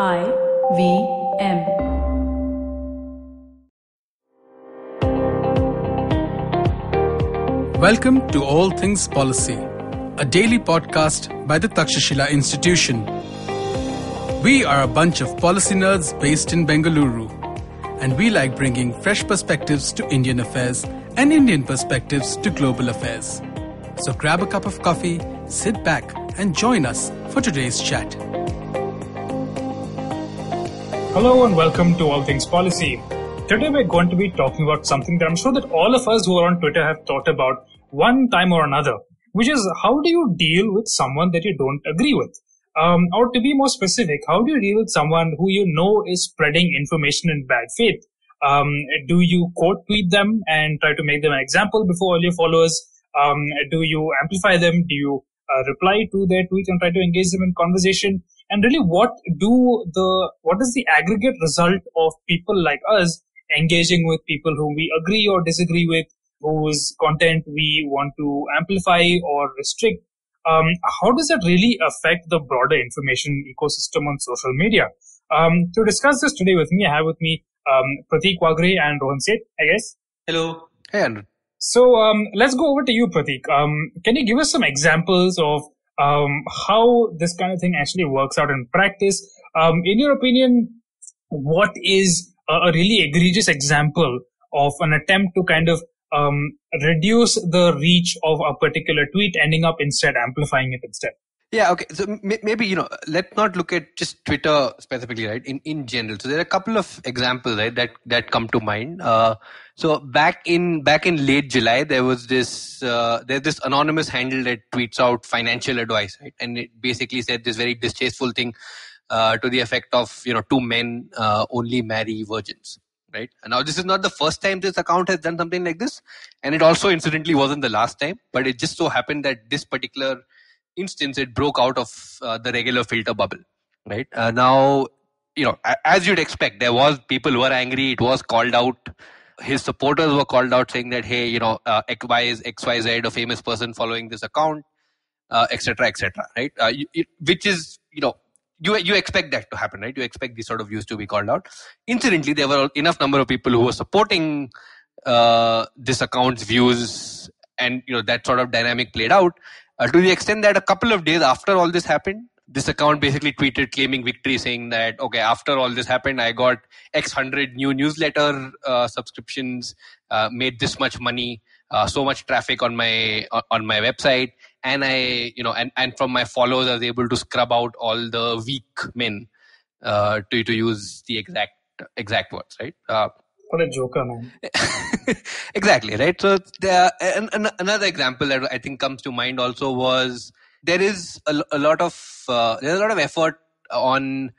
IVM. Welcome to All Things Policy, a daily podcast by the Takshashila Institution. We are a bunch of policy nerds based in Bengaluru, and we like bringing fresh perspectives to Indian affairs and Indian perspectives to global affairs. So grab a cup of coffee, sit back, and join us for today's chat. Hello and welcome to All Things Policy. Today we're going to be talking about something that I'm sure that all of us who are on Twitter have thought about one time or another, which is how do you deal with someone that you don't agree with? Or to be more specific, how do you deal with someone who you know is spreading information in bad faith? Do you quote tweet them and try to make them an example before all your followers? Do you amplify them? Do you reply to their tweets and try to engage them in conversation? And really, what is the aggregate result of people like us engaging with people whom we agree or disagree with, whose content we want to amplify or restrict? How does that really affect the broader information ecosystem on social media? To discuss this today with me, I have with me Prateek, Waghre, and Rohan, Seth, I guess. Hello. Hey, Anirudh. So let's go over to you, Prateek. Can you give us some examples of how this kind of thing actually works out in practice? In your opinion, what is a really egregious example of an attempt to kind of reduce the reach of a particular tweet, ending up instead amplifying it instead? Yeah, okay. So maybe, let's not look at just Twitter specifically, right? In general. So there are a couple of examples, right, that come to mind. So back in late July, there was there's this anonymous handle that tweets out financial advice, right? And it basically said this very distasteful thing to the effect of, two men only marry virgins. Right. And now this is not the first time this account has done something like this. And it also incidentally wasn't the last time. But it just so happened that this particular instance, it broke out of the regular filter bubble. Right. Now, as you'd expect, there was people who were angry. It was called out. His supporters were called out saying that, hey, XYZ, a famous person following this account, etc., etc. Right. Which is, you expect that to happen, right? You expect these sort of views to be called out. Incidentally, there were enough number of people who were supporting this account's views, and that sort of dynamic played out to the extent that a couple of days after all this happened, this account basically tweeted claiming victory, saying that, okay, after all this happened, I got X hundred new newsletter subscriptions, made this much money, so much traffic on my website. And and from my followers, I was able to scrub out all the weak men, to use the exact words, right? What a joker, man. Exactly, right? So another example that I think comes to mind also was there is a lot of effort on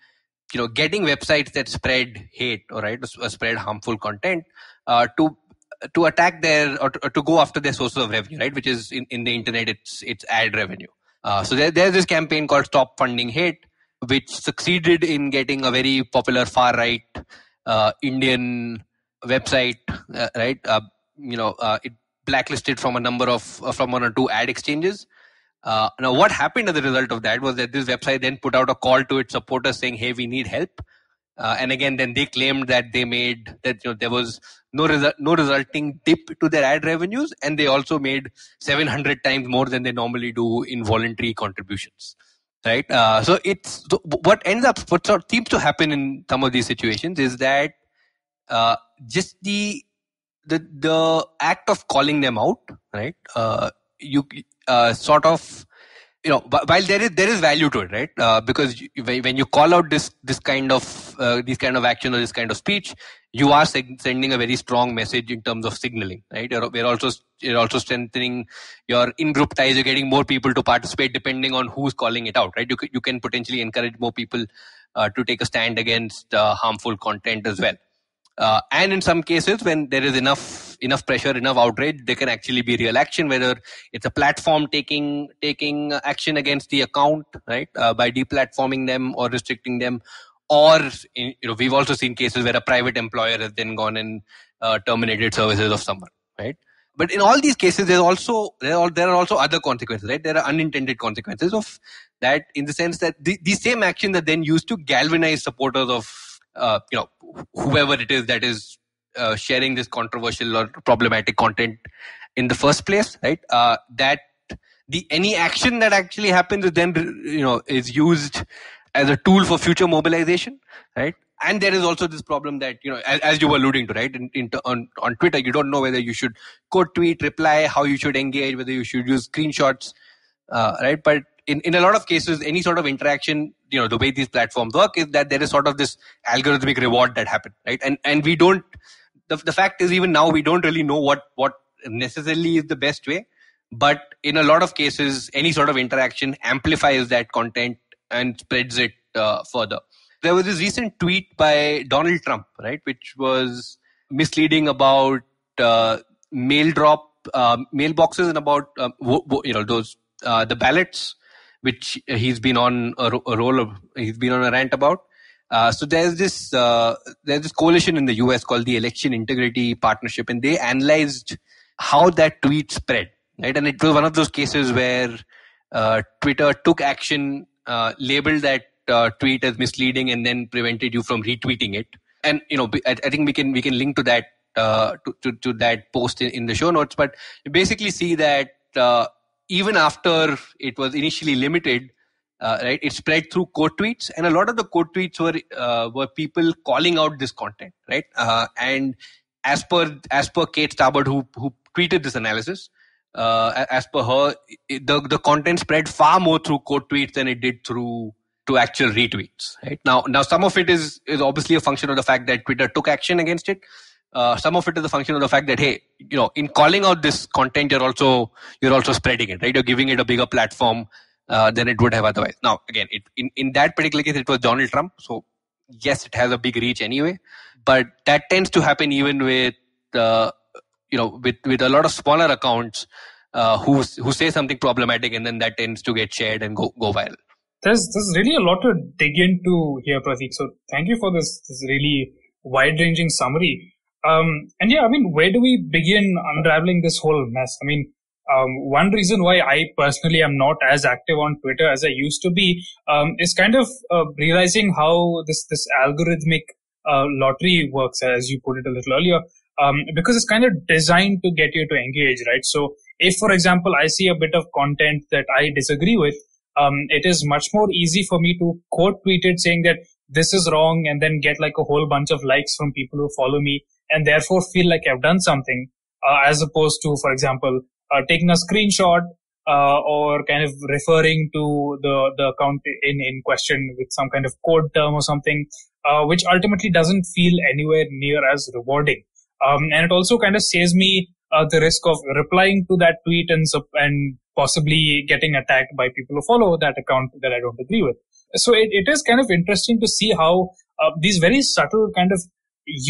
getting websites that spread hate or spread harmful content to attack their or to go after their sources of revenue, right? Which is in the internet, it's ad revenue. So there's this campaign called Stop Funding Hate, which succeeded in getting a very popular far right Indian website, right? It blacklisted from from one or two ad exchanges. Now, what happened as a result of that was that this website then put out a call to its supporters saying, "Hey, we need help." And again, then they claimed that they made that there was no resulting dip to their ad revenues, and they also made 700 times more than they normally do in voluntary contributions. Right. So what seems to happen in some of these situations is that just the act of calling them out, right? You sort of. While there is value to it, right? Because when you call out this kind of action or this kind of speech, you are sending a very strong message in terms of signaling, right? You're also strengthening your in-group ties. You're getting more people to participate depending on who's calling it out, right? You can potentially encourage more people to take a stand against harmful content as well. And in some cases, when there is enough pressure, enough outrage, there can actually be real action, whether it's a platform taking action against the account, right, by deplatforming them or restricting them, or we've also seen cases where a private employer has then gone and terminated services of someone, right? But in all these cases, there are also other consequences, right? There are unintended consequences of that, in the sense that the same action that then used to galvanize supporters of whoever it is that is sharing this controversial or problematic content in the first place, right? That any action that actually happens is then is used as a tool for future mobilization, right? And there is also this problem that, as you were alluding to, right? On Twitter, you don't know whether you should quote tweet, reply, how you should engage, whether you should use screenshots, right? But in a lot of cases, any sort of interaction, the way these platforms work is that there is sort of this algorithmic reward that happens, right? And we don't, the fact is, even now, we don't really know what necessarily is the best way. But in a lot of cases, any sort of interaction amplifies that content and spreads it further. There was this recent tweet by Donald Trump, right, which was misleading about mail drop mailboxes and about those the ballots, which he's been on he's been on a rant about. So there's this coalition in the US called the Election Integrity Partnership, and they analyzed how that tweet spread, right? And it was one of those cases where Twitter took action, labeled that tweet as misleading, and then prevented you from retweeting it. And I think we can link to that to that post in the show notes. But you basically see that even after it was initially limited, right, it spread through quote tweets, and a lot of the quote tweets were people calling out this content, right? And as per Kate Starboard, who tweeted this analysis, as per her, the content spread far more through quote tweets than it did through actual retweets, right? Now some of it is obviously a function of the fact that Twitter took action against it. Some of it is a function of the fact that, hey, in calling out this content, you're also spreading it, right? You're giving it a bigger platform than it would have otherwise. Now, again, in that particular case, it was Donald Trump, so yes, it has a big reach anyway. But that tends to happen even with with a lot of smaller accounts who say something problematic, and then that tends to get shared and go viral. There's really a lot to dig into here, Prateek. So thank you for this really wide-ranging summary. And yeah, I mean, where do we begin unraveling this whole mess? I mean, one reason why I personally am not as active on Twitter as I used to be is kind of realizing how this algorithmic lottery works, as you put it a little earlier, because it's kind of designed to get you to engage, right? So if, for example, I see a bit of content that I disagree with, it is much more easy for me to quote tweet it saying that this is wrong, and then get like a whole bunch of likes from people who follow me, and therefore feel like I've done something, as opposed to, for example, taking a screenshot or kind of referring to the account in question with some kind of code term or something, which ultimately doesn't feel anywhere near as rewarding. And it also kind of saves me the risk of replying to that tweet and possibly getting attacked by people who follow that account that I don't agree with. So it is kind of interesting to see how these very subtle kind of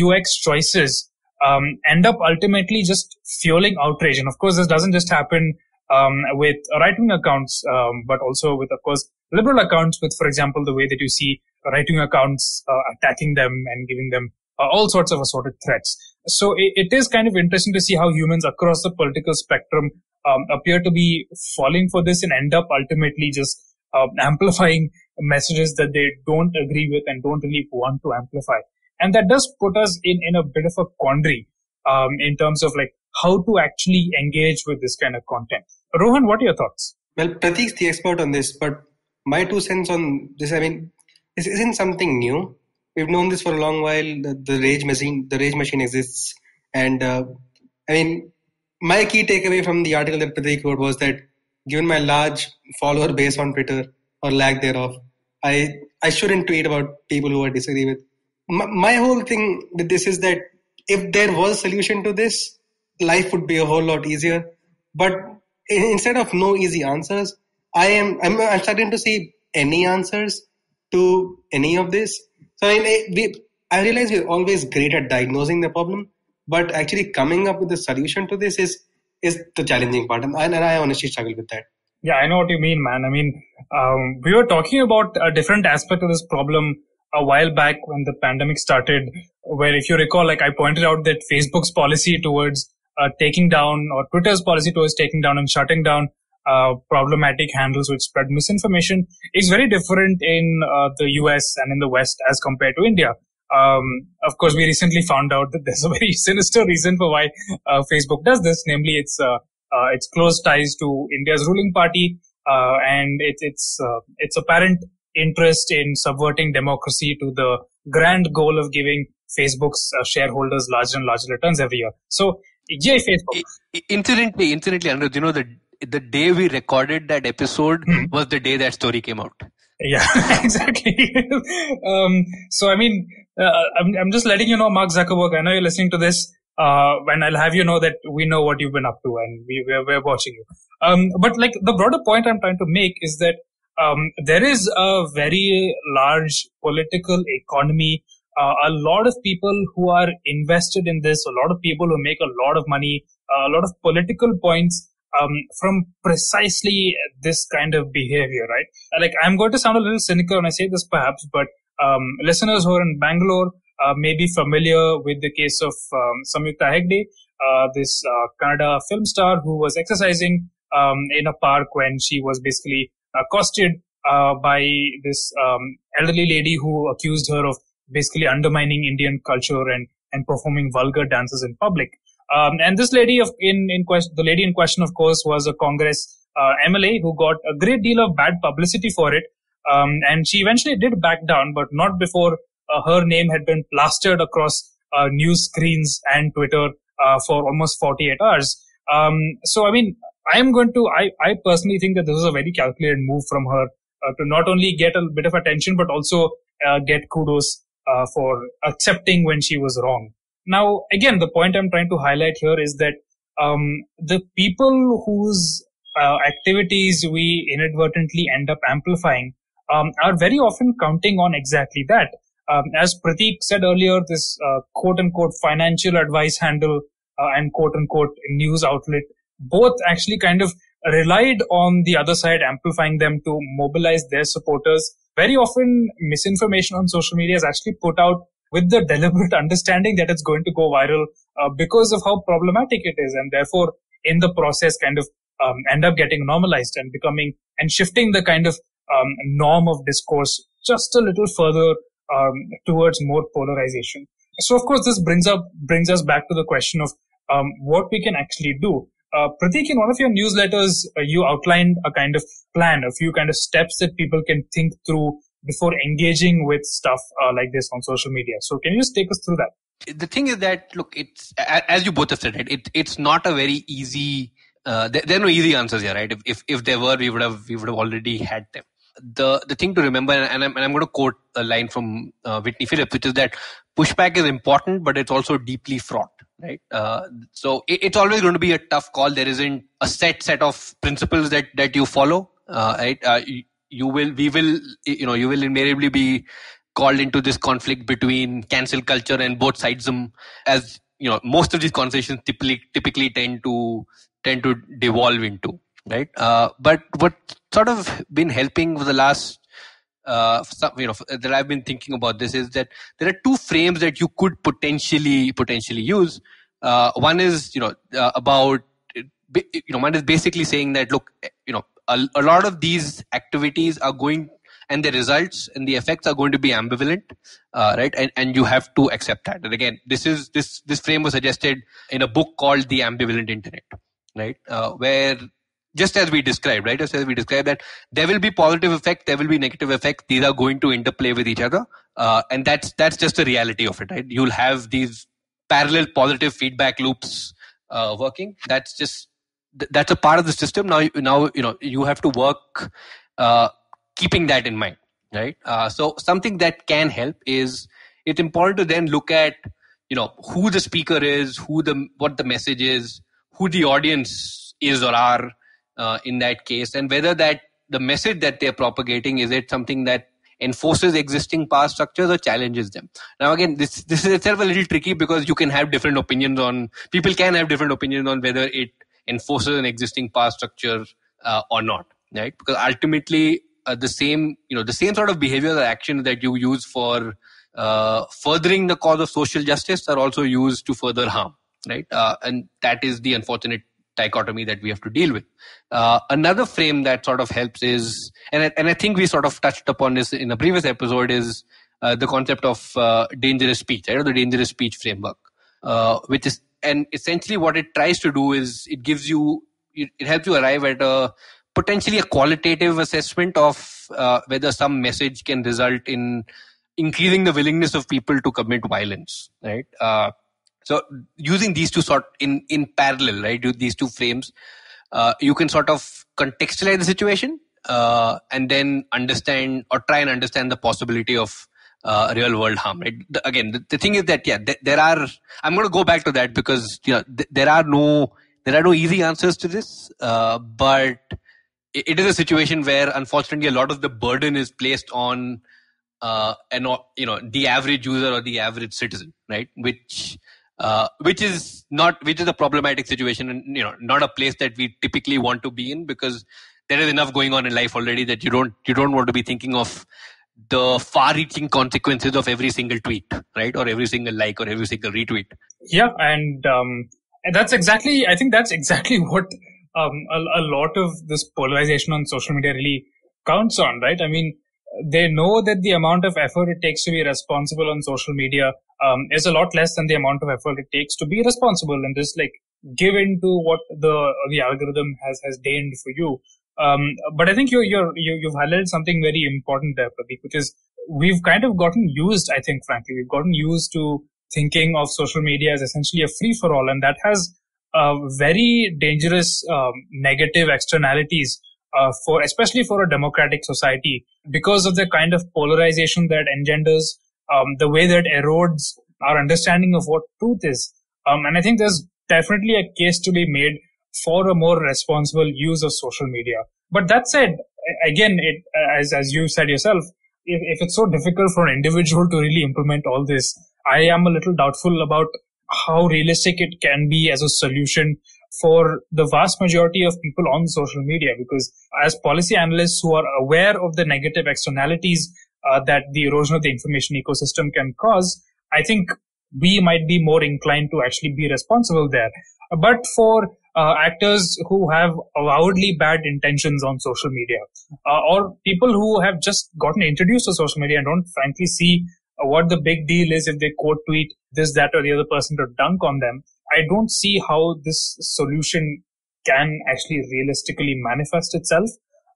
UX choices end up ultimately just fueling outrage. And of course, this doesn't just happen with right-wing accounts, but also with, of course, liberal accounts, with, for example, the way that you see right-wing accounts attacking them and giving them all sorts of assorted threats. So it is kind of interesting to see how humans across the political spectrum appear to be falling for this and end up ultimately just amplifying messages that they don't agree with and don't really want to amplify. And that does put us in a bit of a quandary in terms of like how to actually engage with this kind of content. Rohan, what are your thoughts? Well, Prateek's the expert on this, but my 2 cents on this, I mean, this isn't something new. We've known this for a long while. The rage machine exists. And I mean, my key takeaway from the article that Prateek wrote was that given my large follower base on Twitter, or lack thereof, I shouldn't tweet about people who I disagree with. My whole thing with this is that if there was a solution to this, life would be a whole lot easier. But instead of no easy answers, I'm starting to see any answers to any of this. So I realize we're always great at diagnosing the problem, but actually coming up with a solution to this is the challenging part, and I honestly struggle with that. Yeah, I know what you mean, man. I mean, we were talking about a different aspect of this problem a while back when the pandemic started, where, if you recall, like I pointed out that Facebook's policy towards taking down, or Twitter's policy towards taking down and shutting down problematic handles which spread misinformation is very different in the US and in the West as compared to India. Of course, we recently found out that there's a very sinister reason for why Facebook does this, namely its close ties to India's ruling party and its apparent interest in subverting democracy to the grand goal of giving Facebook's shareholders larger and larger returns every year. So, yay, Facebook. Incidentally, Anirudh, the day we recorded that episode was the day that story came out. Yeah, exactly. So, I mean, I'm just letting you know, Mark Zuckerberg, I know you're listening to this, and I'll have you know that we know what you've been up to and we're watching you. But like the broader point I'm trying to make is that there is a very large political economy, a lot of people who are invested in this, a lot of people who make a lot of money, a lot of political points from precisely this kind of behavior, right? Like, I'm going to sound a little cynical when I say this perhaps, but listeners who are in Bangalore may be familiar with the case of Samyukta Hegde, this Kannada film star who was exercising in a park when she was basically accosted by this elderly lady who accused her of basically undermining Indian culture and performing vulgar dances in public. And this lady the lady in question, of course, was a Congress MLA who got a great deal of bad publicity for it. And she eventually did back down, but not before her name had been plastered across news screens and Twitter for almost 48 hours. So, I mean, I personally think that this is a very calculated move from her to not only get a bit of attention, but also get kudos for accepting when she was wrong. Now, again, the point I'm trying to highlight here is that the people whose activities we inadvertently end up amplifying are very often counting on exactly that. As Prateek said earlier, this quote-unquote financial advice handle and quote-unquote news outlet both actually kind of relied on the other side amplifying them to mobilize their supporters. Very often, misinformation on social media is actually put out with the deliberate understanding that it's going to go viral because of how problematic it is, and therefore, in the process, kind of end up getting normalized and becoming and shifting the kind of norm of discourse just a little further towards more polarization. So, of course, this brings us back to the question of what we can actually do. Prateek, in one of your newsletters, you outlined a kind of plan, a few kind of steps that people can think through before engaging with stuff like this on social media. So can you just take us through that? The thing is that, look, it's, as you both have said, right? It's not a very easy. There are no easy answers here, right? If there were, we would have already had them. The thing to remember, and I'm going to quote a line from Whitney Phillips, which is that pushback is important, but it's also deeply fraught, right? So it's always going to be a tough call. There isn't a set of principles that you follow, right? You will invariably be called into this conflict between cancel culture and both sides, as you know, most of these conversations typically tend to devolve into, right? But what sort of been helping for the last, that I've been thinking about this is that there are two frames that you could potentially use. One is, one is basically saying that, look, a lot of these activities are going, and the results and the effects are going to be ambivalent, right? And you have to accept that. And again, this frame was suggested in a book called The Ambivalent Internet, right? Where just as we described, right? Just as we described that there will be positive effect, there will be negative effect. These are going to interplay with each other, and that's just the reality of it, right? You'll have these parallel positive feedback loops working. That's a part of the system. Now you have to work keeping that in mind, right? So something that can help is, it's important to then look at who the speaker is, what the message is, who the audience is or are in that case, and whether that the message that they're propagating, is it something that enforces existing power structures or challenges them. Now again, this is itself a little tricky because people can have different opinions on whether it enforces an existing power structure or not, right? Because ultimately the same sort of behavior or action that you use for furthering the cause of social justice are also used to further harm, right? And that is the unfortunate dichotomy that we have to deal with. Another frame that sort of helps is, and I think we sort of touched upon this in a previous episode, is the concept of dangerous speech, right? Or the dangerous speech framework, which is, and essentially what it tries to do is it gives you, it helps you arrive at a potentially a qualitative assessment of whether some message can result in increasing the willingness of people to commit violence, right? So using these two in parallel, right? These two frames, you can sort of contextualize the situation and then understand or try and understand the possibility of real world harm. Right? The thing is that there are. I'm going to go back to that because there are no easy answers to this, but it is a situation where unfortunately a lot of the burden is placed on the average user or the average citizen, right? Which is a problematic situation, and not a place that we typically want to be in, because there is enough going on in life already that you don't want to be thinking of the far-reaching consequences of every single tweet, right, or every single like or every single retweet. Yeah, and that's exactly, I think that's exactly what a lot of this polarization on social media really counts on, right? I mean, they know that the amount of effort it takes to be responsible on social media is a lot less than the amount of effort it takes to be responsible and just like give in to what the algorithm has deigned for you. But I think you've highlighted something very important there, Prateek, which is we've kind of gotten used, I think, frankly, we've gotten used to thinking of social media as essentially a free-for-all, and that has very dangerous negative externalities especially for a democratic society, because of the kind of polarization that engenders, the way that erodes our understanding of what truth is. And I think there's definitely a case to be made for a more responsible use of social media. But that said, again, as you said yourself, if it's so difficult for an individual to really implement all this, I am a little doubtful about how realistic it can be as a solution for the vast majority of people on social media, because as policy analysts who are aware of the negative externalities that the erosion of the information ecosystem can cause, I think we might be more inclined to actually be responsible there. But for actors who have avowedly bad intentions on social media, or people who have just gotten introduced to social media and don't frankly see what the big deal is if they quote tweet this, that, or the other person to dunk on them, I don't see how this solution can actually realistically manifest itself.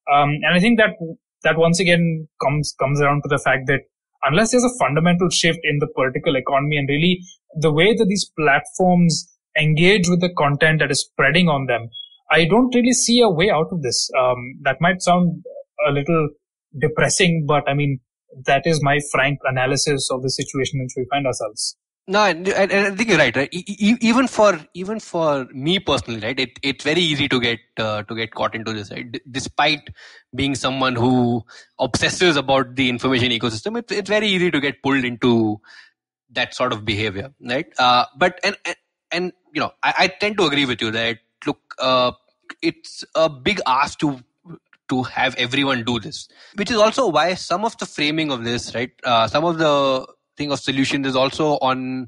And I think that once again comes around to the fact that unless there's a fundamental shift in the political economy and really the way that these platforms engage with the content that is spreading on them, I don't really see a way out of this. That might sound a little depressing, but I mean, that is my frank analysis of the situation in which we find ourselves. No, and I think you're right. Right, even for me personally, right, it's very easy to get caught into this. Right, despite being someone who obsesses about the information ecosystem, it's very easy to get pulled into that sort of behavior, right? But I tend to agree with you that look, it's a big ask to have everyone do this, which is also why some of the framing of this, right, some of the thing of solution is also on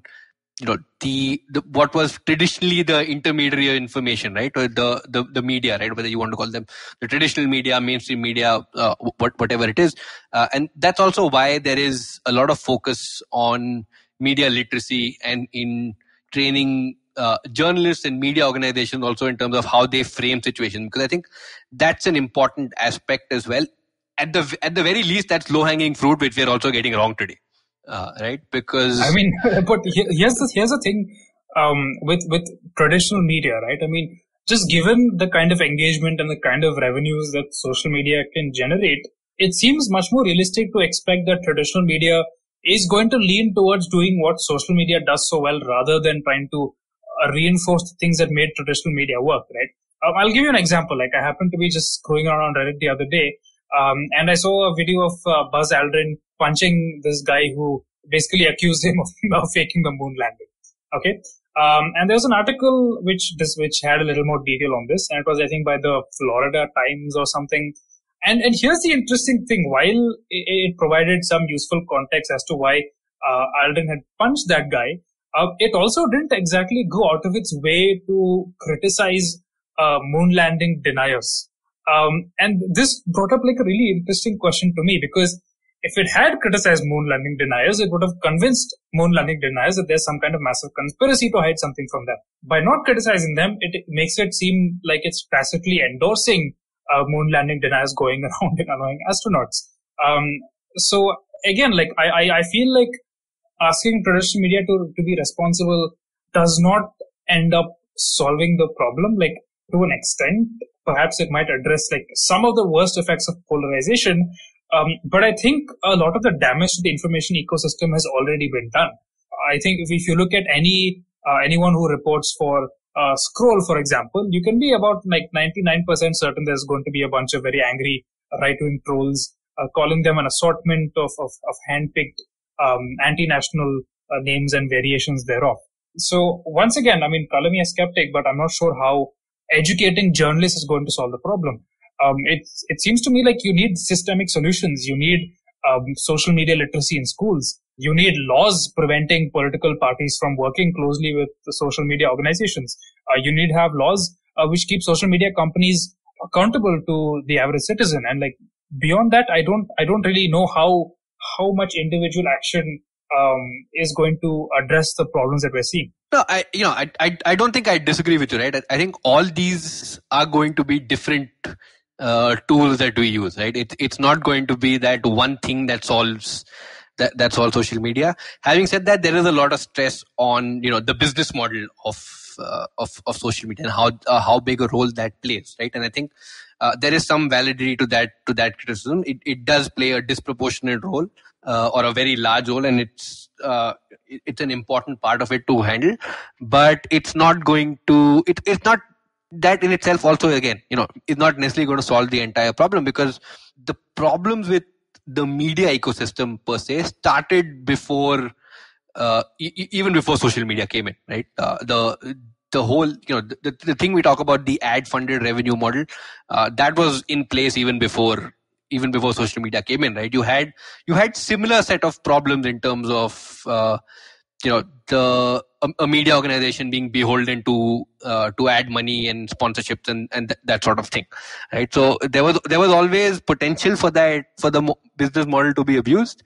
the what was traditionally the intermediary information, right, or the media, right, whether you want to call them the traditional media, mainstream media, whatever it is, and that's also why there is a lot of focus on media literacy and in training journalists and media organizations also in terms of how they frame situations, because I think that's an important aspect as well. At the very least, that's low hanging fruit, which we're also getting wrong today. Right, because I mean, but here's the thing with traditional media, right? I mean, just given the kind of engagement and the kind of revenues that social media can generate, it seems much more realistic to expect that traditional media is going to lean towards doing what social media does so well, rather than trying to reinforce the things that made traditional media work, right? I'll give you an example. Like, I happened to be just scrolling around on Reddit the other day, and I saw a video of Buzz Aldrin punching this guy who basically accused him of faking the moon landing. Okay. And there was an article which had a little more detail on this, and it was, I think, by the Florida Times or something. And here's the interesting thing. While it provided some useful context as to why Aldrin had punched that guy, It also didn't exactly go out of its way to criticize moon landing deniers. And this brought up like a really interesting question to me, because if it had criticized moon landing deniers, it would have convinced moon landing deniers that there's some kind of massive conspiracy to hide something from them. By not criticizing them, it makes it seem like it's tacitly endorsing moon landing deniers going around and annoying astronauts. So again, like I feel like asking traditional media to be responsible does not end up solving the problem. Like, to an extent, perhaps it might address like some of the worst effects of polarization. But I think a lot of the damage to the information ecosystem has already been done. I think if you look at anyone who reports for Scroll, for example, you can be about like 99% certain there's going to be a bunch of very angry right-wing trolls calling them an assortment of hand-picked anti-national names and variations thereof. So once again, I mean, color me a skeptic, but I'm not sure how educating journalists is going to solve the problem. It seems to me like you need systemic solutions. You need social media literacy in schools. You need laws preventing political parties from working closely with the social media organizations. You need to have laws which keep social media companies accountable to the average citizen. And like beyond that, I don't really know how much individual action is going to address the problems that we're seeing. No, I don't think I disagree with you, right? I think all these are going to be different tools that we use, right? It's not going to be that one thing that solves that's all social media. Having said that, there is a lot of stress on the business model of social media and how big a role that plays, right? And I think there is some validity to that criticism. It does play a disproportionate role or a very large role, and it's an important part of it to handle. But it's not going to. It's not that in itself also, again, is not necessarily going to solve the entire problem, because the problems with the media ecosystem per se started before even before social media came in, right? The whole, the thing we talk about, the ad funded revenue model, that was in place even before social media came in, right? You had similar set of problems in terms of a media organization being beholden to ad money and sponsorships and that sort of thing, right? So there was always potential for the business model to be abused.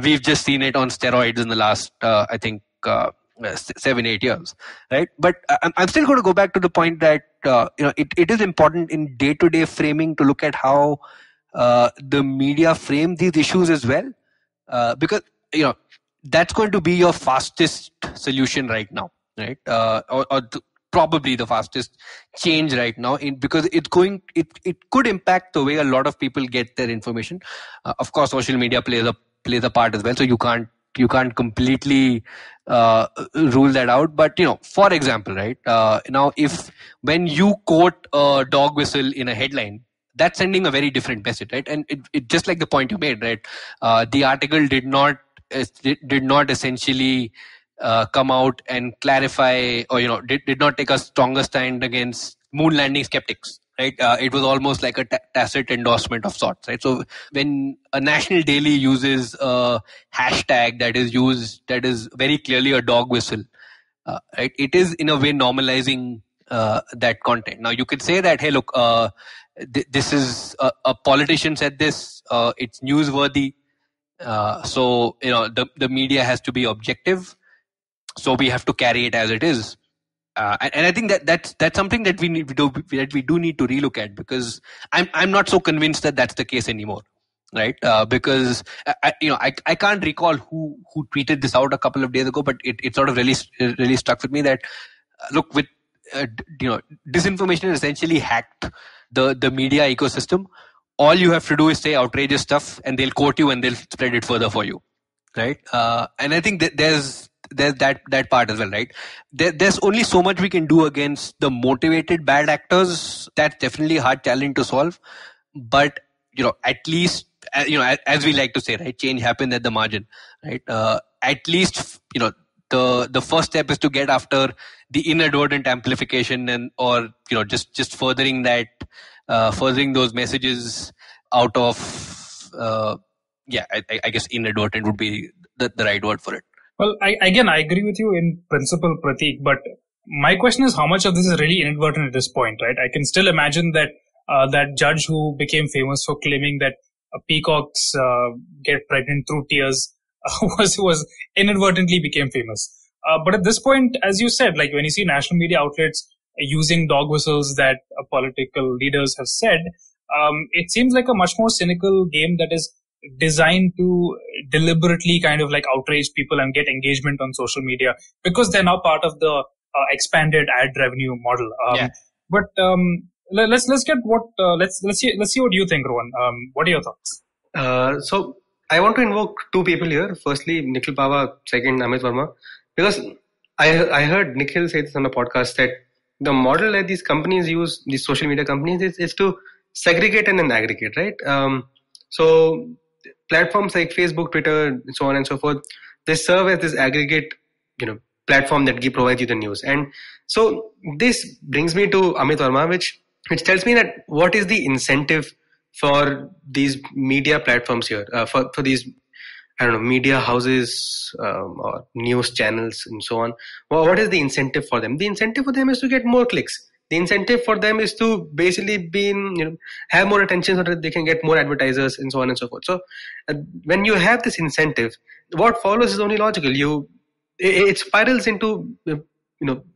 We've just seen it on steroids in the last I think 7-8 years, right? But I'm still going to go back to the point that it is important in day-to-day framing to look at how the media frame these issues as well, because that's going to be your fastest solution right now, right? Probably the fastest change right now, because it could impact the way a lot of people get their information. Of course, social media plays a part as well, so you can't completely rule that out. But for example, right, now when you quote a dog whistle in a headline, that's sending a very different message, right? And it just like the point you made, right? The article did not essentially come out and clarify, or did not take a stronger stand against moon landing skeptics, right? It was almost like a tacit endorsement of sorts, right? So when a national daily uses a hashtag that is very clearly a dog whistle, right, it is in a way normalizing that content. Now you could say that, hey, look, this is a politician said this, it's newsworthy. So the media has to be objective, so we have to carry it as it is, and I think that's something that we do need to relook at, because I'm not so convinced that that's the case anymore, right? Because I can't recall who tweeted this out a couple of days ago, but it sort of really stuck with me that look, with disinformation has essentially hacked the media ecosystem. All you have to do is say outrageous stuff and they'll quote you and they'll spread it further for you, right? And I think that there's that part as well, right? There's only so much we can do against the motivated bad actors. That's definitely a hard challenge to solve. But at least as we like to say, right, change happens at the margin, right? At least the first step is to get after the inadvertent amplification or just furthering those messages out of I guess inadvertent would be the right word for it. Well, I agree with you in principle, Prateek, but my question is how much of this is really inadvertent at this point, right? I can still imagine that that judge who became famous for claiming that peacocks get pregnant through tears was inadvertently became famous. But at this point, as you said, like when you see national media outlets using dog whistles that political leaders have said, it seems like a much more cynical game that is designed to deliberately kind of like outrage people and get engagement on social media because they're now part of the expanded ad revenue model. But let's get what let's see what you think, Rohan. What are your thoughts? So I want to invoke two people here. Firstly, Nikhil Pava. Second, Amit Verma. Because I heard Nikhil say this on a podcast that the model that these companies use, these social media companies, is to segregate and then aggregate, right? So platforms like Facebook, Twitter, so on and so forth, they serve as this aggregate, platform that provides you the news. And so this brings me to Amit Verma, which tells me that what is the incentive for these media platforms here, for these, media houses or news channels and so on. Well, what is the incentive for them? The incentive for them is to get more clicks. The incentive for them is to basically have more attention so that they can get more advertisers and so on and so forth. So when you have this incentive, what follows is only logical. It spirals into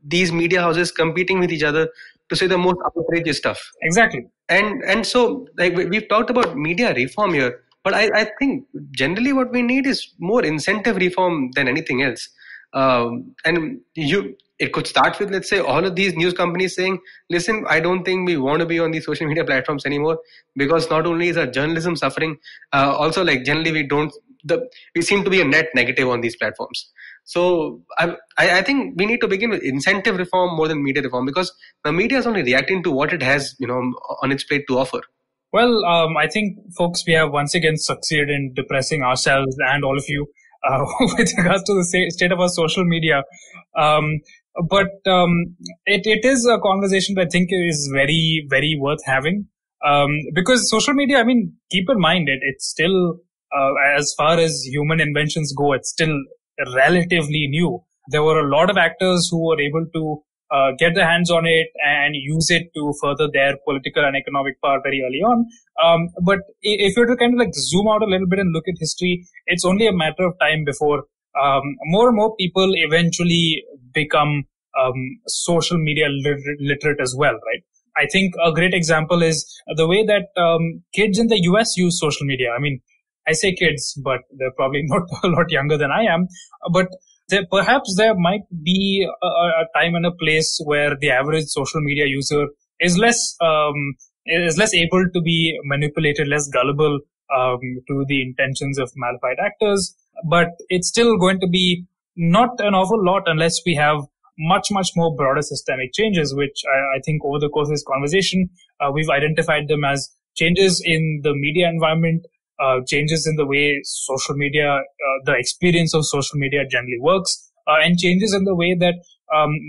these media houses competing with each other to say the most outrageous stuff. Exactly. And so like we've talked about media reform here, but I think generally what we need is more incentive reform than anything else. It could start with, let's say, all of these news companies saying, listen, I don't think we want to be on these social media platforms anymore because not only is our journalism suffering, also like generally we seem to be a net negative on these platforms. So I think we need to begin with incentive reform more than media reform because the media is only reacting to what it has, on its plate to offer. Well, I think, folks, we have once again succeeded in depressing ourselves and all of you with regards to the state of our social media. But it is a conversation that I think is very, very worth having. Because social media, keep in mind, it's still, as far as human inventions go, it's still relatively new. There were a lot of actors who were able to get their hands on it and use it to further their political and economic power very early on. But if you were to kind of like zoom out a little bit and look at history, it's only a matter of time before more and more people eventually become social media literate as well, right? I think a great example is the way that kids in the US use social media. I say kids, but they're probably not a lot younger than I am. But perhaps there might be a time and a place where the average social media user is less able to be manipulated, less gullible to the intentions of malified actors. But it's still going to be not an awful lot unless we have much, much more broader systemic changes, which I think over the course of this conversation, we've identified them as changes in the media environment, changes in the way social media, the experience of social media generally works, and changes in the way that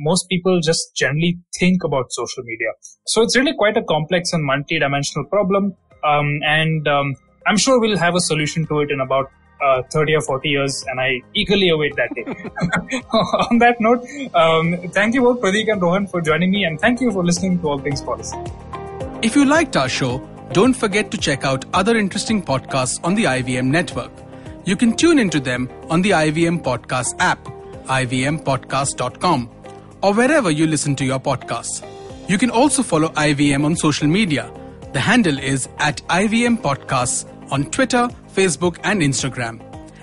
most people just generally think about social media. So it's really quite a complex and multi-dimensional problem, and I'm sure we'll have a solution to it in about 30 or 40 years, and I eagerly await that day. On that note, thank you both, Prateek and Rohan, for joining me, and thank you for listening to All Things Policy. If you liked our show, don't forget to check out other interesting podcasts on the IVM network. You can tune into them on the IVM Podcast app, ivmpodcast.com, or wherever you listen to your podcasts. You can also follow IVM on social media. The handle is @IVM Podcasts on Twitter, Facebook, and Instagram.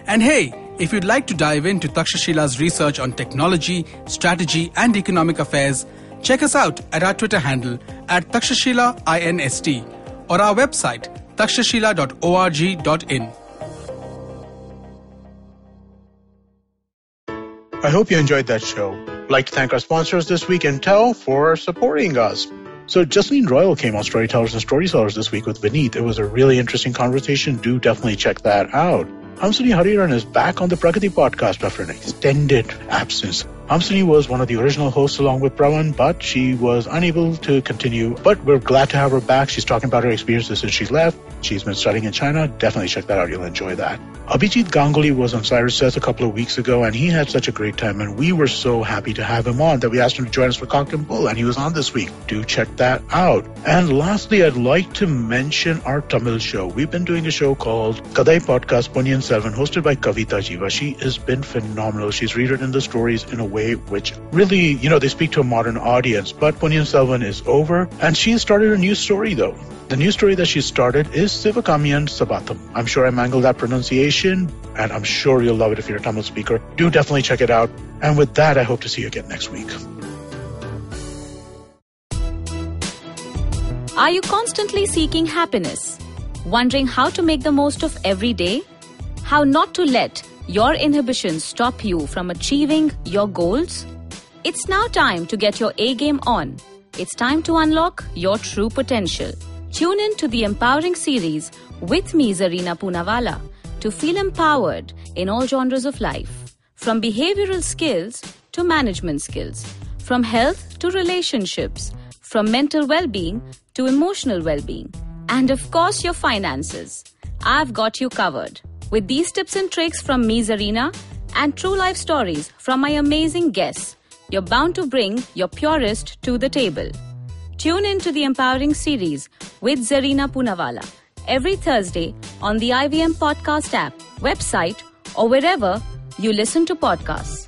And hey, if you'd like to dive into Takshashila's research on technology, strategy, and economic affairs, check us out at our Twitter handle @TakshashilaINST or our website takshashila.org.in. I hope you enjoyed that show. I'd like to thank our sponsors this week, Intel, for supporting us. So Jasleen Royal came on Storytellers and Storytellers this week with Vineet. It was a really interesting conversation. Do definitely check that out. Hamsuni Hariharan is back on the Pragati podcast after an extended absence. Hamsuni was one of the original hosts along with Pravan, but she was unable to continue. But we're glad to have her back. She's talking about her experiences since she left. She's been studying in China. Definitely check that out. You'll enjoy that. Abhijit Ganguly was on Cyrus Says a couple of weeks ago, and he had such a great time, and we were so happy to have him on that we asked him to join us for Cocked and Bull, and he was on this week. Do check that out. And lastly, I'd like to mention our Tamil show. We've been doing a show called Kadai Podcast Ponniyin Selvan, hosted by Kavita Jiva. She has been phenomenal. She's rewritten the stories in a way which really, they speak to a modern audience. But Ponniyin Selvan is over, and she started a new story, though. The new story that she started is Sivakamiyan Sabatham. I'm sure I mangled that pronunciation, and I'm sure you'll love it if you're a Tamil speaker. Do definitely check it out. And with that, I hope to see you again next week. Are you constantly seeking happiness? Wondering how to make the most of every day? How not to let your inhibitions stop you from achieving your goals? It's now time to get your A game on. It's time to unlock your true potential. Tune in to the Empowering series with me, Zarina Poonawalla, to feel empowered in all genres of life. From behavioral skills to management skills. From health to relationships. From mental well-being to emotional well-being. And of course, your finances. I've got you covered. With these tips and tricks from me, Zarina, and true life stories from my amazing guests, you're bound to bring your purest to the table. Tune in to the Empowering series with Zarina Poonawalla every Thursday on the IVM Podcast app, website, or wherever you listen to podcasts.